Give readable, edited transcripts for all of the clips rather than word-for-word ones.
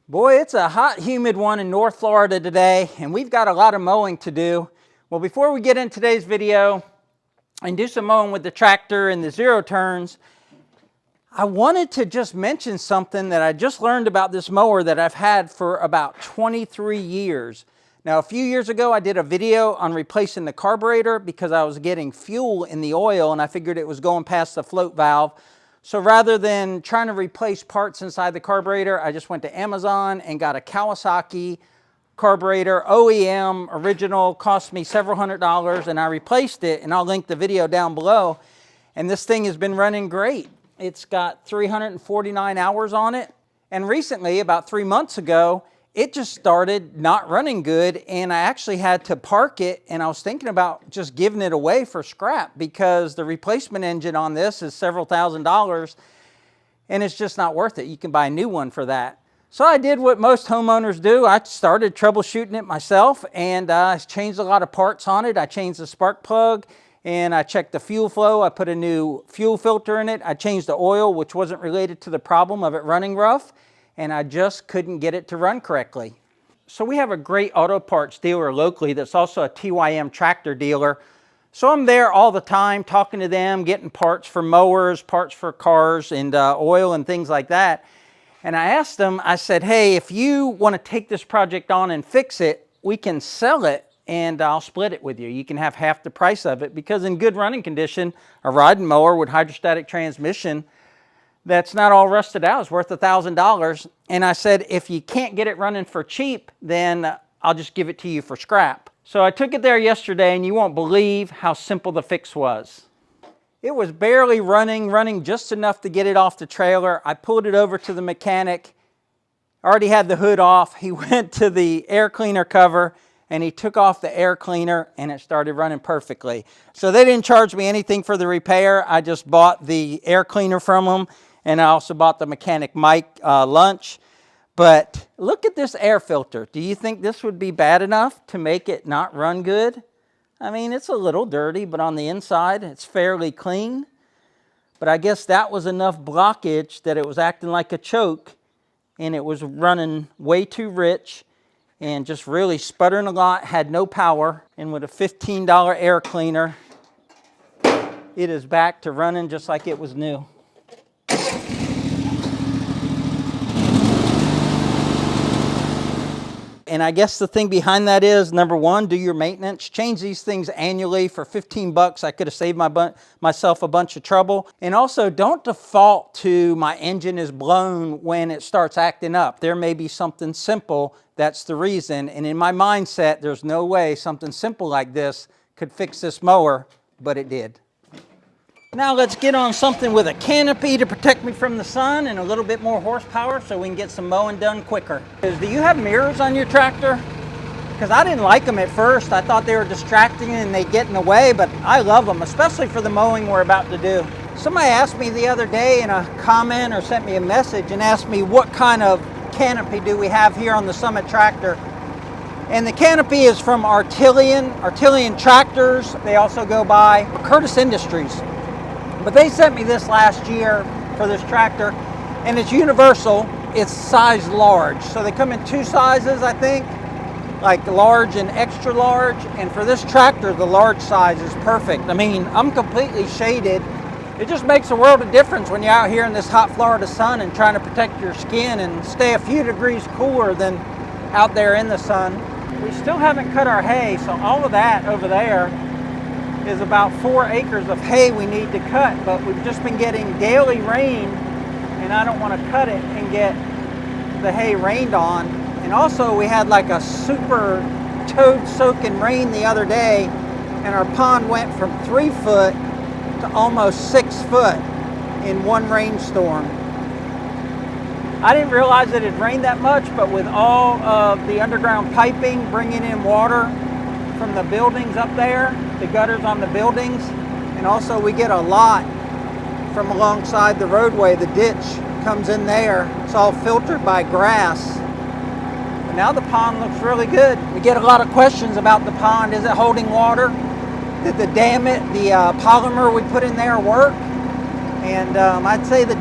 Boy, it's a hot, humid one in North Florida today, and we've got a lot of mowing to do. Well, before we get in today's video and do some mowing with the tractor and the zero turns, I wanted to just mention something that I just learned about this mower that I've had for about 23 years. Now, a few years ago, I did a video on replacing the carburetor because I was getting fuel in the oil and I figured it was going past the float valve. So rather than trying to replace parts inside the carburetor, I just went to Amazon and got a Kawasaki carburetor, OEM, original, cost me several $100s, and I replaced it, and I'll link the video down below. And this thing has been running great. It's got 349 hours on it, and recently, about 3 months ago, it just started not running good, and I actually had to park it, and I was thinking about just giving it away for scrap because the replacement engine on this is several $1,000s, and it's just not worth it. You can buy a new one for that. So I did what most homeowners do. I started troubleshooting it myself, and I changed a lot of parts on it. I changed the spark plug, and I checked the fuel flow. I put a new fuel filter in it. I changed the oil, which wasn't related to the problem of it running rough, and I just couldn't get it to run correctly. So we have a great auto parts dealer locally that's also a TYM tractor dealer. So I'm there all the time talking to them, getting parts for mowers, parts for cars, and oil and things like that. And I asked them, I said, hey, if you want to take this project on and fix it, we can sell it and I'll split it with you. You can have half the price of it, because in good running condition, a riding mower with hydrostatic transmission that's not all rusted out is worth $1,000. And I said, if you can't get it running for cheap, then I'll just give it to you for scrap. So I took it there yesterday, and you won't believe how simple the fix was. It was barely running just enough to get it off the trailer. I pulled it over to the mechanic, already had the hood off. He went to the air cleaner cover and he took off the air cleaner, and it started running perfectly. So they didn't charge me anything for the repair. I just bought the air cleaner from them, and I also bought the mechanic Mike lunch. But look at this air filter. Do you think this would be bad enough to make it not run good? I mean, it's a little dirty, but on the inside, it's fairly clean. But I guess that was enough blockage that it was acting like a choke, and it was running way too rich and just really sputtering a lot, had no power. And with a $15 air cleaner, it is back to running just like it was new. And I guess the thing behind that is, number one, do your maintenance. Change these things annually. For 15 bucks, I could have saved myself a bunch of trouble. And also, don't default to my engine is blown when it starts acting up. There may be something simple that's the reason. And in my mindset, there's no way something simple like this could fix this mower, but it did. Now let's get on something with a canopy to protect me from the sun and a little bit more horsepower so we can get some mowing done quicker. Do you have mirrors on your tractor? Because I didn't like them at first. I thought they were distracting and they get in the way, but I love them, especially for the mowing we're about to do. Somebody asked me the other day in a comment or sent me a message and asked me what kind of canopy do we have here on the Summit tractor. And the canopy is from Artilian Tractors. They also go by Curtis Industries. But they sent me this last year for this tractor, and it's universal. It's size large. So they come in two sizes, I think, like large and extra large. And for this tractor, the large size is perfect. I mean, I'm completely shaded. It just makes a world of difference when you're out here in this hot Florida sun and trying to protect your skin and stay a few degrees cooler than out there in the sun. We still haven't cut our hay, so all of that over there is about 4 acres of hay we need to cut, but we've just been getting daily rain, and I don't want to cut it and get the hay rained on. And also we had like a super toad soaking rain the other day, and our pond went from 3 foot to almost 6 foot in one rainstorm. I didn't realize it had rained that much, but with all of the underground piping bringing in water from the buildings up there, the gutters on the buildings, and also we get a lot from alongside the roadway. The ditch comes in there. It's all filtered by grass. But now the pond looks really good. We get a lot of questions about the pond. Is it holding water? Did the the polymer we put in there work? And I'd say the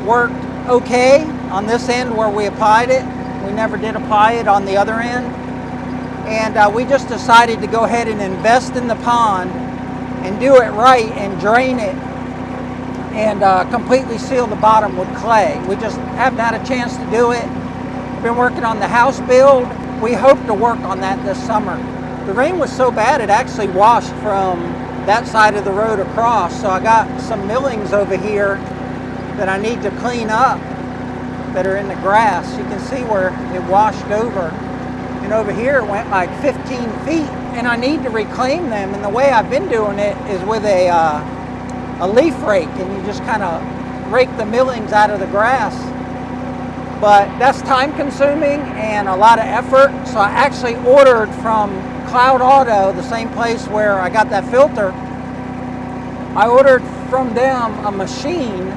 worked okay on this end where we applied it. We never did apply it on the other end. And we just decided to go ahead and invest in the pond and do it right and drain it and completely seal the bottom with clay. We just haven't had a chance to do it. Been working on the house build. We hope to work on that this summer. The rain was so bad it actually washed from that side of the road across, so I got some millings over here that I need to clean up that are in the grass. You can see where it washed over, and over here it went like 15 feet, and I need to reclaim them. And the way I've been doing it is with a leaf rake, and you just kind of rake the millings out of the grass. But that's time consuming and a lot of effort, so I actually ordered from Cloud Auto, the same place where I got that filter. I ordered from them a machine,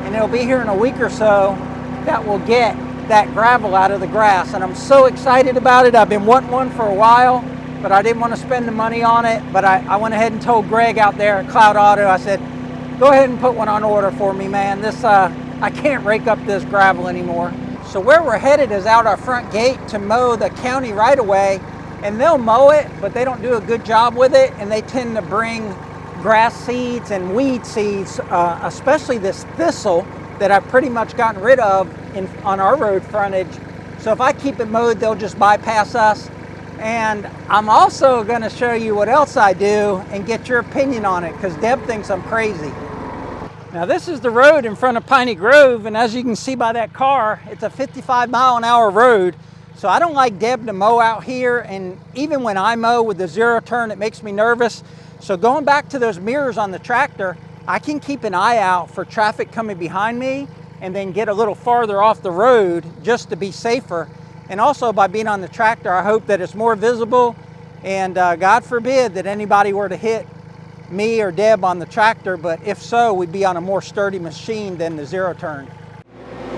and it'll be here in a week or so, that will get that gravel out of the grass. And I'm so excited about it. I've been wanting one for a while, but I didn't want to spend the money on it. But I went ahead and told Greg out there at Cloud Auto, I said, go ahead and put one on order for me, man. This I can't rake up this gravel anymore. So where we're headed is out our front gate to mow the county right away. And they'll mow it, but they don't do a good job with it, and they tend to bring grass seeds and weed seeds, especially this thistle that I've pretty much gotten rid of on our road frontage. So if I keep it mowed, they'll just bypass us. And I'm also going to show you what else I do and get your opinion on it, because Deb thinks I'm crazy. Now this is the road in front of Piney Grove, and as you can see by that car, it's a 55-mile-an-hour road. So I don't like Deb to mow out here, and even when I mow with the zero turn, it makes me nervous. So going back to those mirrors on the tractor, I can keep an eye out for traffic coming behind me and then get a little farther off the road just to be safer. And also by being on the tractor, I hope that it's more visible, and God forbid that anybody were to hit me or Deb on the tractor, but if so, we'd be on a more sturdy machine than the zero turn.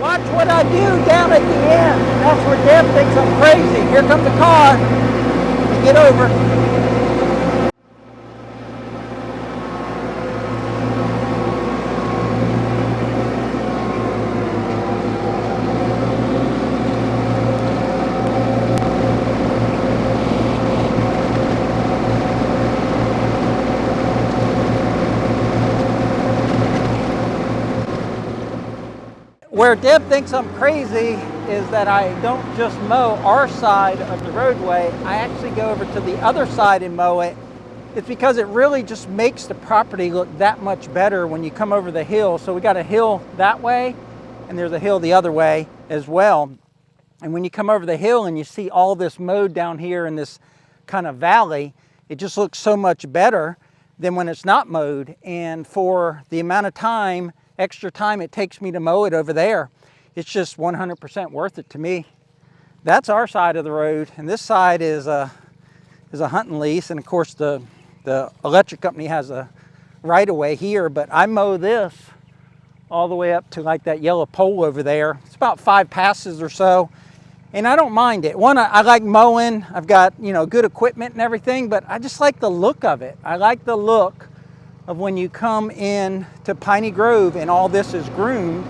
Watch what I do down at the end. That's where Deb thinks I'm crazy. Here comes the car. Get over. Where Deb thinks I'm crazy is that I don't just mow our side of the roadway. I actually go over to the other side and mow it. It's because it really just makes the property look that much better when you come over the hill. So we got a hill that way, and there's a hill the other way as well. And when you come over the hill and you see all this mowed down here in this kind of valley, it just looks so much better than when it's not mowed. And for the amount of time, extra time it takes me to mow it over there, it's just 100% worth it to me. That's our side of the road, and this side is a hunting lease, and of course the electric company has a right of way here, but I mow this all the way up to like that yellow pole over there. It's about 5 passes or so, and I don't mind it. One, I like mowing. I've got, you know, good equipment and everything, but I just like the look of it. I like the look of when you come in to Piney Grove and all this is groomed.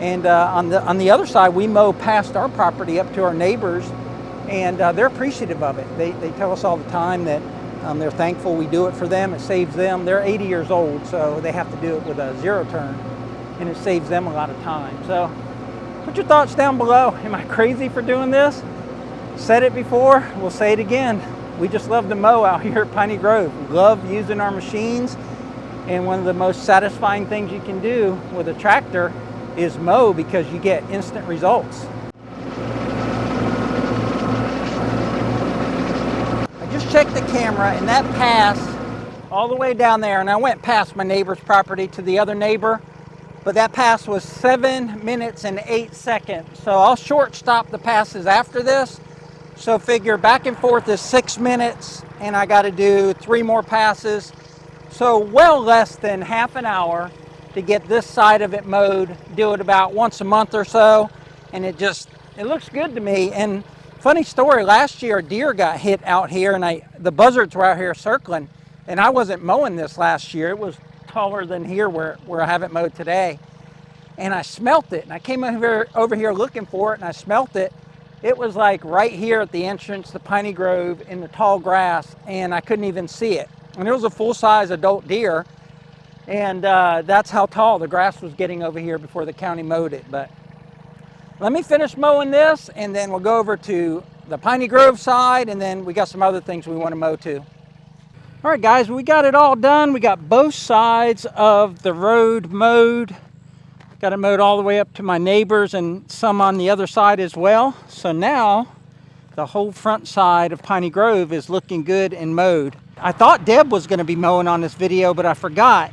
And on the other side, we mow past our property up to our neighbors, and they're appreciative of it. They tell us all the time that they're thankful we do it for them. It saves them. They're 80 years old, so they have to do it with a zero turn, and it saves them a lot of time. So put your thoughts down below. Am I crazy for doing this? Said it before, we'll say it again. We just love to mow out here at Piney Grove. We love using our machines, and one of the most satisfying things you can do with a tractor is mow, because you get instant results. I just checked the camera, and that pass all the way down there, and I went past my neighbor's property to the other neighbor, but that pass was 7 minutes and 8 seconds. So I'll short stop the passes after this. So figure back and forth is 6 minutes, and I got to do 3 more passes. So well less than half an hour to get this side of it mowed. Do it about once a month or so, and it looks good to me. And funny story, last year a deer got hit out here, and the buzzards were out here circling, and I wasn't mowing this last year. It was taller than here where I have it mowed today. And I smelt it, and I came over here looking for it, and I smelt it, It was like right here at the entrance to Piney Grove in the tall grass, and I couldn't even see it. And it was a full-size adult deer, and that's how tall the grass was getting over here before the county mowed it. But let me finish mowing this, and then we'll go over to the Piney Grove side, and then we got some other things we want to mow too. All right, guys, we got it all done. We got both sides of the road mowed. Got it mowed all the way up to my neighbors and some on the other side as well. So now the whole front side of Piney Grove is looking good and mowed. I thought Deb was going to be mowing on this video, but I forgot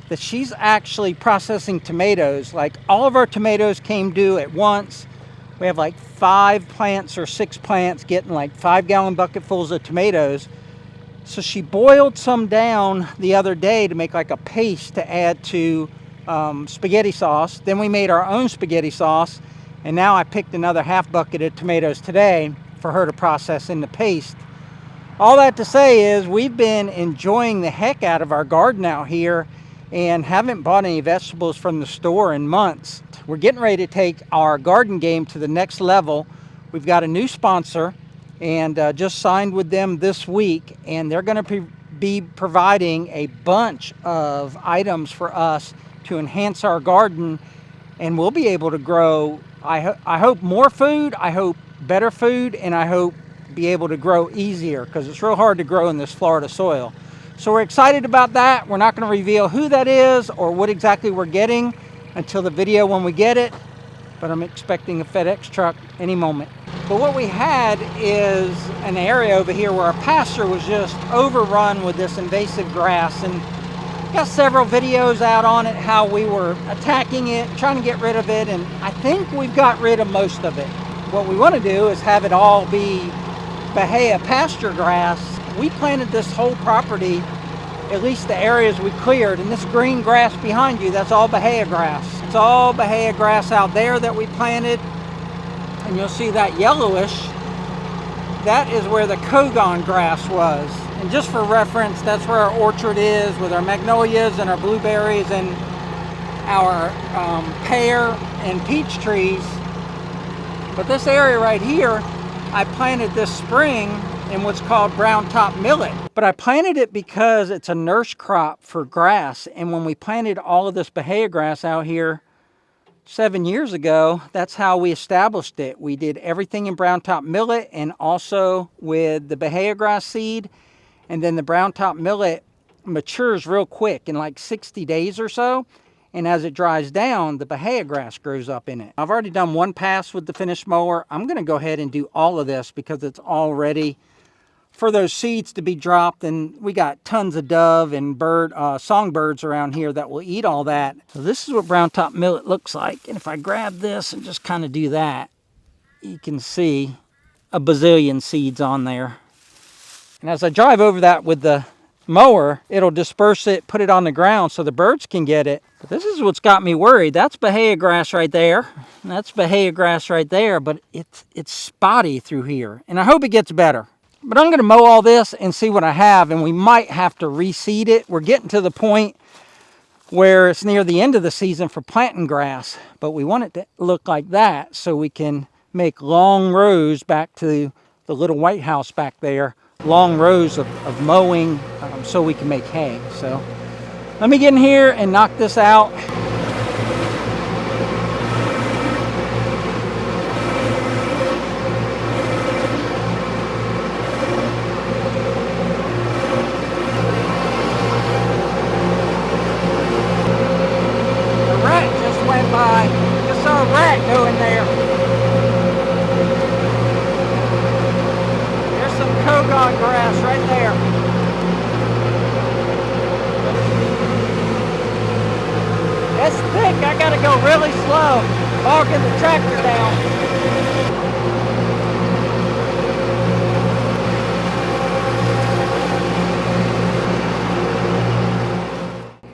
that she's actually processing tomatoes. Like, all of our tomatoes came due at once. We have like 5 plants or 6 plants getting like 5-gallon bucketfuls of tomatoes. So she boiled some down the other day to make like a paste to add to spaghetti sauce. Then we made our own spaghetti sauce, and now I picked another half bucket of tomatoes today for her to process in the paste. All that to say is we've been enjoying the heck out of our garden out here and haven't bought any vegetables from the store in months. We're getting ready to take our garden game to the next level. We've got a new sponsor, and just signed with them this week, and they're going to be providing a bunch of items for us to enhance our garden, and we'll be able to grow, I hope, more food, I hope better food, and I hope be able to grow easier, because it's real hard to grow in this Florida soil. So we're excited about that. We're not going to reveal who that is or what exactly we're getting until the video when we get it, but I'm expecting a FedEx truck any moment. But what we had is an area over here where our pasture was just overrun with this invasive grass, and got several videos out on it, how we were attacking it, trying to get rid of it, and I think we've got rid of most of it. What we want to do is have it all be Bahia pasture grass. We planted this whole property, at least the areas we cleared, and this green grass behind you, that's all Bahia grass. It's all Bahia grass out there that we planted, and you'll see that yellowish, that is where the Kogon grass was. And just for reference, that's where our orchard is with our magnolias and our blueberries and our pear and peach trees. But this area right here, I planted this spring in what's called brown top millet. But I planted it because it's a nurse crop for grass. And when we planted all of this Bahia grass out here 7 years ago, that's how we established it. We did everything in brown top millet and also with the Bahia grass seed. And then the brown top millet matures real quick in like 60 days or so. And as it dries down, the Bahia grass grows up in it. I've already done one pass with the finish mower. I'm going to go ahead and do all of this because it's all ready for those seeds to be dropped. And we got tons of dove and songbirds around here that will eat all that. So this is what brown top millet looks like. And if I grab this and just kind of do that, you can see a bazillion seeds on there. And as I drive over that with the mower, it'll disperse it, put it on the ground so the birds can get it. But this is what's got me worried. That's Bahia grass right there. And that's Bahia grass right there, but it's spotty through here. And I hope it gets better. But I'm going to mow all this and see what I have, and we might have to reseed it. We're getting to the point where it's near the end of the season for planting grass, but we want it to look like that so we can make long rows back to the little white house back there. Long rows of mowing so we can make hay. So let me get in here and knock this out. The rat just went by. Just saw a rat go in there. Kogon grass right there. It's thick. I gotta go really slow, bogging the tractor down.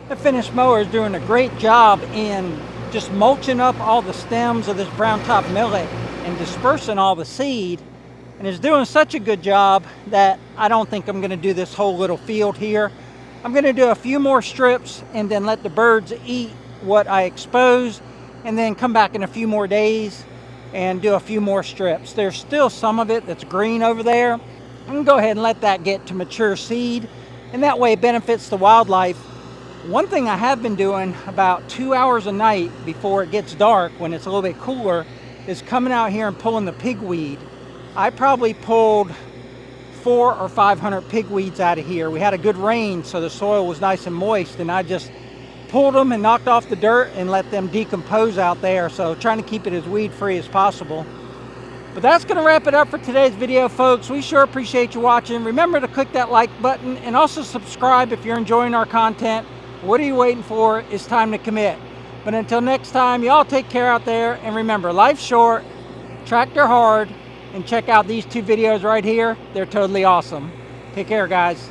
The finish mower is doing a great job in just mulching up all the stems of this brown top millet and dispersing all the seed. And is doing such a good job that I don't think I'm going to do this whole little field here. I'm going to do a few more strips and then let the birds eat what I expose, and then come back in a few more days and do a few more strips. There's still some of it that's green over there. I'm gonna go ahead and let that get to mature seed, and that way it benefits the wildlife. One thing I have been doing about 2 hours a night before it gets dark, when it's a little bit cooler, is coming out here and pulling the pigweed. I probably pulled 400 or 500 pigweeds out of here. We had a good rain, so the soil was nice and moist, and I just pulled them and knocked off the dirt and let them decompose out there. So trying to keep it as weed free as possible. But that's going to wrap it up for today's video, folks. We sure appreciate you watching. Remember to click that like button and also subscribe if you're enjoying our content. What are you waiting for? It's time to commit. But until next time, y'all take care out there, and remember, life's short, tractor hard, and check out these 2 videos right here. They're totally awesome. Take care, guys.